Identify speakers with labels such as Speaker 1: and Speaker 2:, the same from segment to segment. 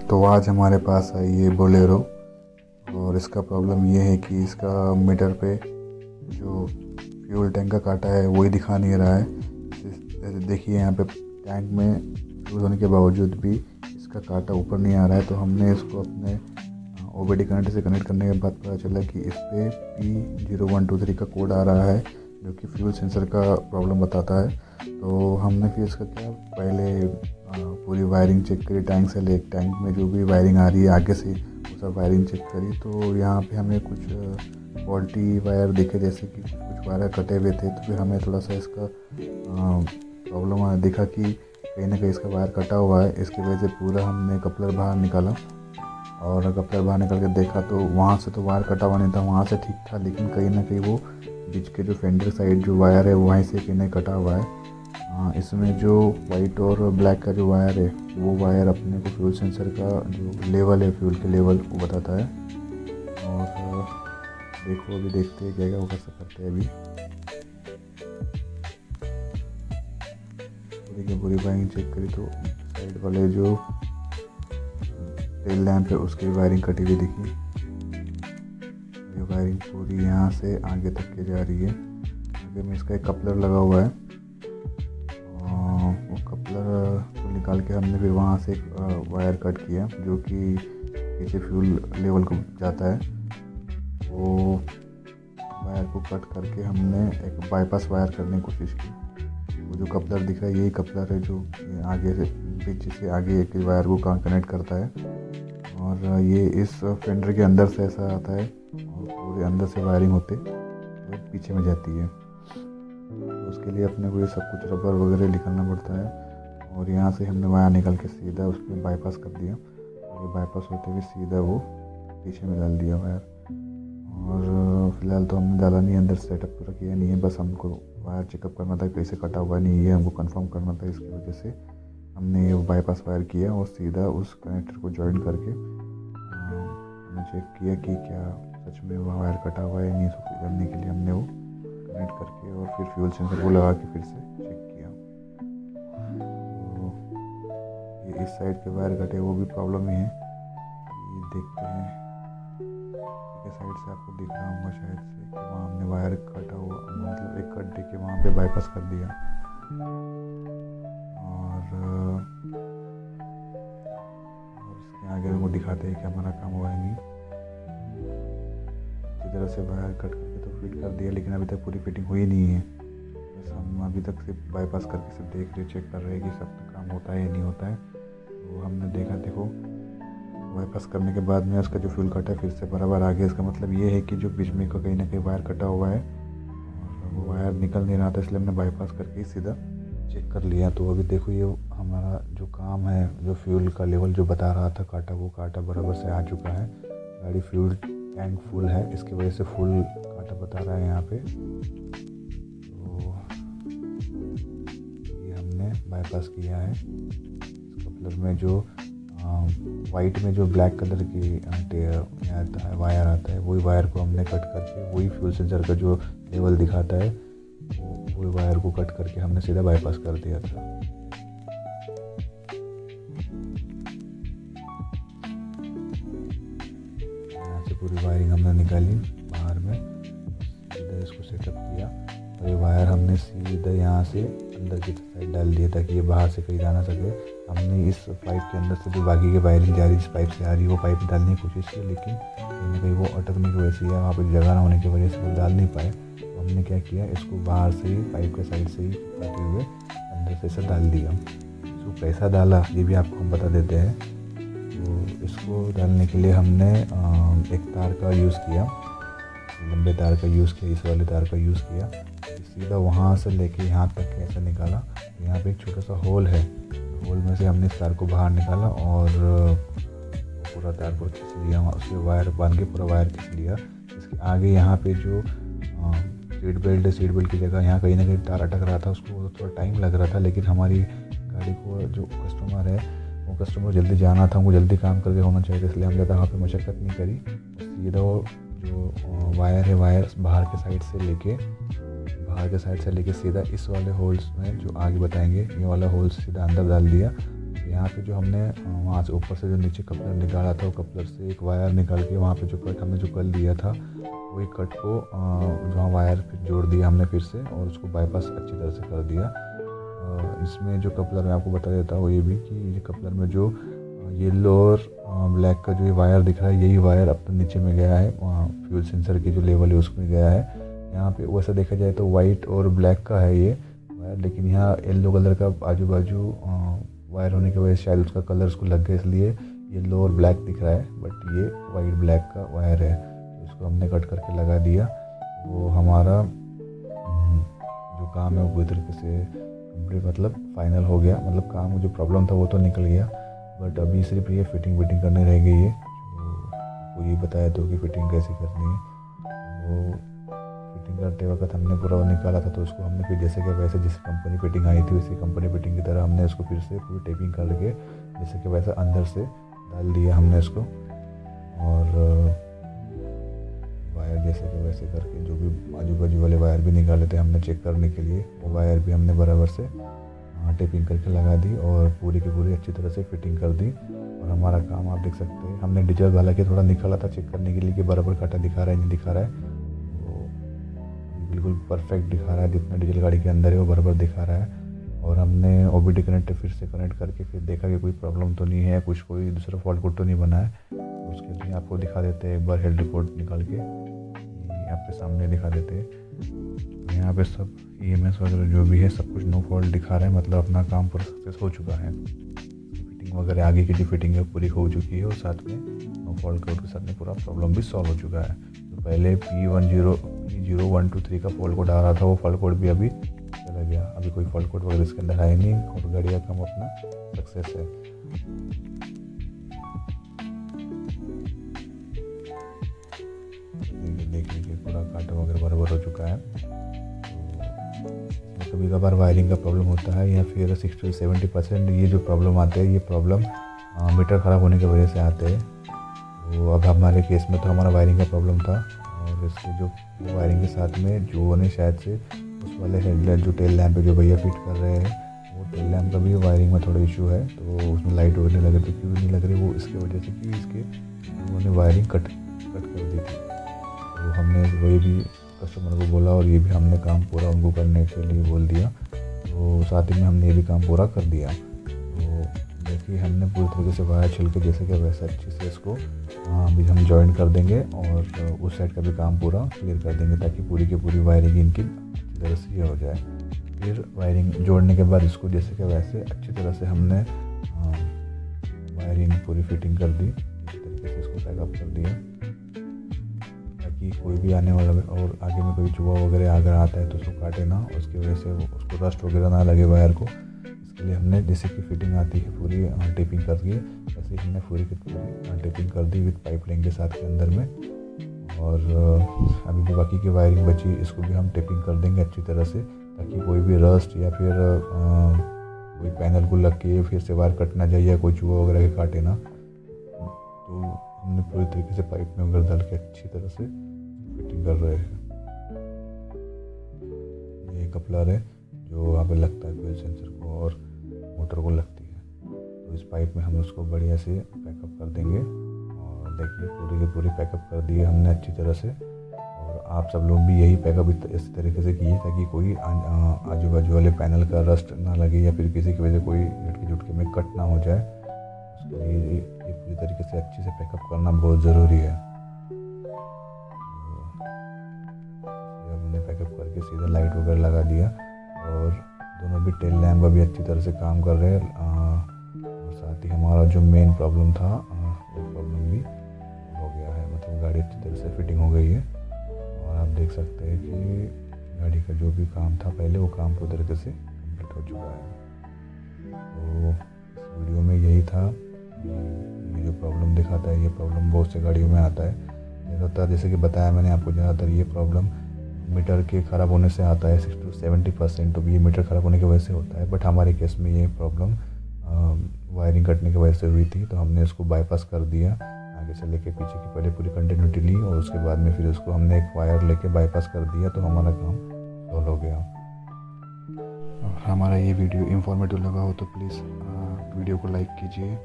Speaker 1: तो आज हमारे पास आई ये बोलेरो और इसका प्रॉब्लम ये है कि इसका मीटर पे जो फ्यूल टैंक का कांटा है वही दिखा नहीं रहा है। जैसे देखिए यहाँ पे टैंक में फ्यूल होने के बावजूद भी इसका कांटा ऊपर नहीं आ रहा है। तो हमने इसको अपने OBD कनेक्टर से कनेक्ट करने के बाद पता चला कि इस पर P0123 का कोड आ रहा है जो कि फ्यूल सेंसर का प्रॉब्लम बताता है। तो हमने फिर इसका क्या पहले पूरी वायरिंग चेक करी, टैंक से ले टैंक में जो भी वायरिंग आ रही है आगे से वो सब वायरिंग चेक करी। तो यहाँ पे हमें कुछ फॉल्टी वायर दिखे, जैसे कि कुछ वायर कटे हुए थे। तो फिर हमें थोड़ा सा इसका प्रॉब्लम दिखा कि कहीं ना कहीं इसका वायर कटा हुआ है। इसकी वजह से पूरा हमने कपलर बाहर निकाला और कपलर बाहर निकाल के देखा तो वहाँ से तो वायर कटा हुआ नहीं था, वहाँ से ठीक था, लेकिन कहीं ना कहीं वो बीच के जो फेंडर साइड जो वायर है वहीं से कहीं ना कटा हुआ है। इसमें जो वाइट और ब्लैक का जो वायर है वो वायर अपने को फ्यूल सेंसर का जो लेवल है, फ्यूल के लेवल वो बताता है। और देखो अभी देखते हैं क्या क्या वो कर सकते हैं। अभी देखिए पूरी वायरिंग चेक करी तो साइड वाले जो टेल लैंप है उसकी वायरिंग कटी हुई दिखी। ये वायरिंग पूरी यहाँ से आगे तक की जा रही है। आगे में इसका एक कपलर लगा हुआ है, वो कपलर को निकाल के हमने फिर वहाँ से एक वायर कट किया जो कि पीछे फ्यूल लेवल को जाता है। वो वायर को कट करके हमने एक बाईपास वायर करने की कोशिश की। वो जो कपलर दिख रहा है यही कपलर है जो आगे से पीछे से आगे एक वायर को कनेक्ट करता है। और ये इस फेंडर के अंदर से ऐसा आता है और पूरे अंदर से वायरिंग होते तो पीछे में जाती है। तो उसके लिए अपने को ये सब कुछ रबर वगैरह निकालना पड़ता है। और यहाँ से हमने वायर निकाल के सीधा उसमें बाईपास कर दिया और ये बाईपास होते हुए सीधा वो पीछे में डाल दिया वायर। और फिलहाल तो हमने डाला नहीं, अंदर सेटअप पूरा किया नहीं है, बस हमको वायर चेकअप करना था कैसे कटा हुआ नहीं है, हमको कंफर्म करना था। इसकी वजह से हमने ये बाईपास वायर किया और सीधा उस कनेक्टर को जॉइन करके हमने चेक किया कि क्या सच में वो वायर कटा हुआ है नहीं। तो जानने के लिए हमने वो कनेक्ट करके और फिर फ्यूल सेंसर को लगा के फिर से चेक किया। तो ये इस साइड के वायर कटे वो भी प्रॉब्लम ही है। ये देखते हैं ठीक है, साइड से आपको दिख रहा होगा शायद से कि वहाँ हमने वायर कटा हुआ मतलब एक कट दे के वहाँ पे बाईपास कर दिया। और इसके आगे वो दिखाते हैं कि हमारा काम हुआ है नहीं। इसी तरह से वायर कट करके तो फिट कर दिया, लेकिन अभी तक पूरी फिटिंग हुई नहीं है। बस हम अभी तक सिर्फ बाईपास करके सिर्फ देख रहे चेक कर रहे हैं कि सब काम होता है या नहीं होता है। तो हमने देखो बाईपास करने के बाद में उसका जो फ्यूल कटा है फिर से बराबर आ गया। इसका मतलब ये है कि जो बीच में का कहीं ना कहीं वायर कटा हुआ है और वो वायर निकल नहीं रहा था, इसलिए हमने बाईपास करके सीधा चेक कर लिया। तो अभी देखो ये हमारा जो काम है, जो फ्यूल का लेवल जो बता रहा था कांटा, वो कांटा बराबर से आ चुका है। गाड़ी फ्यूल टैंक फुल है, इसकी वजह से फुल कांटा बता रहा है यहाँ पे। तो ये हमने बाईपास किया है। कपलर में जो वाइट में जो ब्लैक कलर की आता है वायर आता है, वही वायर को हमने कट करके वही फ्यूल सेंसर का जो लेवल दिखाता है वही वायर को कट करके हमने सीधा बाईपास कर दिया था। यहाँ से पूरी वायरिंग हमने निकाली बाहर में, सीधा इसको सेटअप किया और ये वायर हमने सीधा यहाँ से अंदर की साइड डाल दिया ताकि ये बाहर से कहीं जा ना सके। हमने इस पाइप के अंदर से जो बाकी की वायरिंग जा रही है, जिस पाइप से आ रही है वो पाइप डालने की कोशिश की, लेकिन कहीं ना कहीं वो अटकने की वजह से या वहाँ पर जगह ना होने की वजह से वो डाल नहीं पाए। तो हमने क्या किया, इसको बाहर से ही पाइप के साइड से ही चिपकाते हुए अंदर से इसे डाल दिया। इसको कैसा डाला ये भी आपको हम बता देते हैं। तो इसको डालने के लिए हमने एक तार का यूज़ किया, लंबे तार का यूज़ किया, इस वाले तार का यूज़ किया। सीधा वहाँ से लेके यहाँ तक कैसे निकाला। यहाँ पे एक छोटा सा होल है, होल में से हमने इस तार को बाहर निकाला और पूरा तार को खींच लिया, उसके वायर बांध के पूरा वायर खींच लिया। इसके आगे यहाँ पे जो सीट बेल्ट है, सीट बेल्ट की जगह यहाँ कहीं ना कहीं तार अटक रहा था, उसको थोड़ा टाइम लग रहा था। लेकिन हमारी गाड़ी को जो कस्टमर है वो कस्टमर जल्दी जाना था, वो जल्दी काम करके होना चाहिए, इसलिए हम ज़्यादा वहाँ पे मशक्क़त नहीं करी। सीधा वो जो वायर है, वायर बाहर के साइड से लेके सीधा इस वाले होल्स में जो आगे बताएंगे ये वाला होल्स सीधा अंदर डाल दिया। तो यहाँ पे जो हमने वहाँ से ऊपर से जो नीचे कपलर निकाला था, वो कपलर से एक वायर निकाल के वहाँ पे जो कट हमने जो कर लिया था, वही कट को वहाँ वायर फिर जोड़ दिया हमने फिर से, और उसको बाईपास अच्छी तरह से कर दिया। इसमें जो कपलर मैं आपको बता देता हूँ ये भी कि ये कपलर में जो येलो और ब्लैक का जो ये वायर दिख रहा है, यही वायर अब तो नीचे में गया है, वहाँ फ्यूल सेंसर की जो लेवल है उसमें गया है। यहाँ पे वैसे देखा जाए तो वाइट और ब्लैक का है ये वायर, लेकिन यहाँ येलो कलर का आजू बाजू वायर होने की वजह से शायद उसका कलर उसको लग गया, इसलिए येलो और ब्लैक दिख रहा है, बट ये वाइट ब्लैक का वायर है। तो इसको हमने कट करके लगा दिया। वो हमारा जो काम है वो पूरी तरीके से कंप्लीट मतलब फाइनल हो गया। मतलब काम जो प्रॉब्लम था वो तो निकल गया, बट अभी सिर्फ ये फिटिंग करनी रह गई है। तो आपको ये बताया तो कि फिटिंग कैसे करनी है। वो फिटिंग करते वक्त हमने पूरा निकाला था, तो उसको हमने फिर जैसे कि वैसे जिस कंपनी फिटिंग आई थी उसी कंपनी फिटिंग की तरह हमने उसको फिर से पूरी टेपिंग करके जैसे कि वैसा अंदर से डाल दिया हमने इसको। और वायर जैसे कि वैसे करके जो भी आजू बाजू वाले वायर भी निकाले थे हमने चेक करने के लिए, वो वायर भी हमने बराबर से टेपिंग करके लगा दी और पूरी की पूरी अच्छी तरह से फिटिंग कर दी। और हमारा काम आप देख सकते हैं, हमने डीजल वाला के थोड़ा निकाला था चेक करने के लिए कि बराबर काटा दिखा रहा है नहीं दिखा रहा है। वो बिल्कुल परफेक्ट दिखा रहा है, जितना डीजल गाड़ी के अंदर है वो बराबर दिखा रहा है। और हमने OBD कनेक्टर फिर से कनेक्ट करके फिर देखा कि कोई प्रॉब्लम तो नहीं है, कुछ कोई दूसरा फॉल्ट कोड तो नहीं बना है। तो उसके लिए आपको दिखा देते हैं एक बार हेल्थ रिपोर्ट निकाल के आपके सामने दिखा देते हैं। यहाँ पे सब EMS वगैरह जो भी है सब कुछ नो फॉल्ट दिखा रहा है, मतलब अपना काम पूरा सक्सेस हो चुका है। फिटिंग वगैरह आगे की जो फिटिंग है पूरी हो चुकी है, और साथ में नो फॉल्ट कोड के साथ में पूरा प्रॉब्लम भी सॉल्व हो चुका है। तो पहले P012 3 का फॉल्ट कोड आ रहा था, वो फॉल्ट कोड भी अभी चला गया। अभी कोई फॉल्ट कोड वगैरह इसके अंदर है नहीं, और गाड़ी का काम अपना सक्सेस है। देख लीजिए पूरा कांटा वगैरह बराबर हो चुका है। तो कभी कभार वायरिंग का प्रॉब्लम होता है, या फिर 60 से 70% ये जो प्रॉब्लम आते हैं ये प्रॉब्लम मीटर ख़राब होने की वजह से आते हैं। तो अब हमारे केस में तो हमारा वायरिंग का प्रॉब्लम था, और इसके जो वायरिंग के साथ में जो ने शायद से उस वाले हेडलाइट जो टेल लैम्प जो भैया फिट कर रहे हैं, वो टेल लैम्प का भी वायरिंग में थोड़ा इशू है। तो उसमें लाइट वगैरह लगे तो क्यों नहीं लग रही, वो इसके वजह से कि इसके उन्होंने वायरिंग कट कर दी थी। तो हमने वही भी कस्टमर को बोला, और ये भी हमने काम पूरा उनको करने के लिए बोल दिया। तो साथ ही में हमने ये भी काम पूरा कर दिया। तो देखिए हमने पूरी तरीके से वायर छिल के जैसे कि वैसे अच्छे से इसको अभी हम जॉइन कर देंगे, और उस साइड का भी काम पूरा क्लियर कर देंगे, ताकि पूरी की पूरी वायरिंग इनकी अच्छी तरह से ये हो जाए। फिर वायरिंग जोड़ने के बाद इसको जैसे कि वैसे अच्छी तरह से हमने वायरिंग पूरी फिटिंग कर दी, इसी तरीके से इसको पैकअप कर दिया, ताकि कोई भी आने वाला और आगे में कोई चूहा वगैरह अगर आता है तो उसको काटे ना, उसकी वजह से उसको रस्ट वगैरह ना लगे वायर को। इसके लिए हमने जैसे कि फिटिंग आती है पूरी टेपिंग कर दी, ऐसे ही हमने पूरी की पूरी टेपिंग कर दी विद पाइप लाइन के साथ के अंदर में। और अभी जो बाकी की वायरिंग बची इसको भी हम टेपिंग कर देंगे अच्छी तरह से, ताकि कोई भी रस्ट या फिर कोई पैनल को लग के फिर से वायर कट ना जाए या कोई चूहा वगैरह के काटे ना। तो हमने पूरी तरीके से पाइप में वगैरह डाल के अच्छी तरह से फिटिंग कर रहे हैं। ये कपलर है जो वहाँ पे लगता है फ्यूल सेंसर को और मोटर को लगती है। तो इस पाइप में हम उसको बढ़िया से पैकअप कर देंगे, और देखिए पूरी की पूरी पैकअप कर दी है हमने अच्छी तरह से। और आप सब लोग भी यही पैकअप इस तरीके से किए, ताकि कोई आजू बाजू वाले पैनल का रस्ट ना लगे, या फिर किसी की वजह से कोई झटके झुटके में कट ना हो जाए। उसके लिए ये पूरी तरीके से अच्छे से पैकअप करना बहुत ज़रूरी है। हमने पैकअप करके सीधा लाइट वगैरह लगा दिया, और दोनों भी टेल लैम्प अभी अच्छी तरह से काम कर रहे हैं। और साथ ही हमारा जो मेन प्रॉब्लम था वो प्रॉब्लम भी हो गया है, मतलब गाड़ी अच्छी तरह से फिटिंग हो गई है। और आप देख सकते हैं कि गाड़ी का जो भी काम था पहले, वो काम पूरी तरीके से कंप्लीट हो चुका है। तो इस वीडियो में यही था, ये जो प्रॉब्लम दिखाता है ये प्रॉब्लम बहुत से गाड़ियों में आता है। ज़्यादातर जैसे कि बताया मैंने आपको, ज़्यादातर ये प्रॉब्लम मीटर के ख़राब होने से आता है। 60 से 70% तो ये मीटर ख़राब होने की वजह से होता है, बट हमारे केस में ये प्रॉब्लम वायरिंग कटने की वजह से हुई थी। तो हमने इसको बाईपास कर दिया, आगे से लेके पीछे की पहले पूरी कंटिन्यूटी ली, और उसके बाद में फिर उसको हमने एक वायर लेके बाईपास कर दिया, तो हमारा काम सॉल्व हो गया। और हमारा ये वीडियो इन्फॉर्मेटिव लगा हो तो प्लीज़ वीडियो को लाइक कीजिए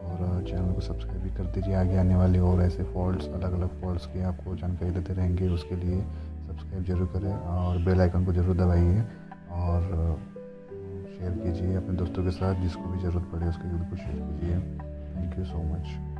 Speaker 1: और चैनल को सब्सक्राइब भी कर दीजिए। आगे आने वाले और ऐसे फॉल्ट्स, अलग अलग फॉल्ट्स की आपको जानकारी देते रहेंगे। उसके लिए सब्सक्राइब जरूर करें और बेल आइकन को ज़रूर दबाइए और शेयर कीजिए अपने दोस्तों के साथ, जिसको भी ज़रूरत पड़े उसके वीडियो को शेयर कीजिए। Thank you so much.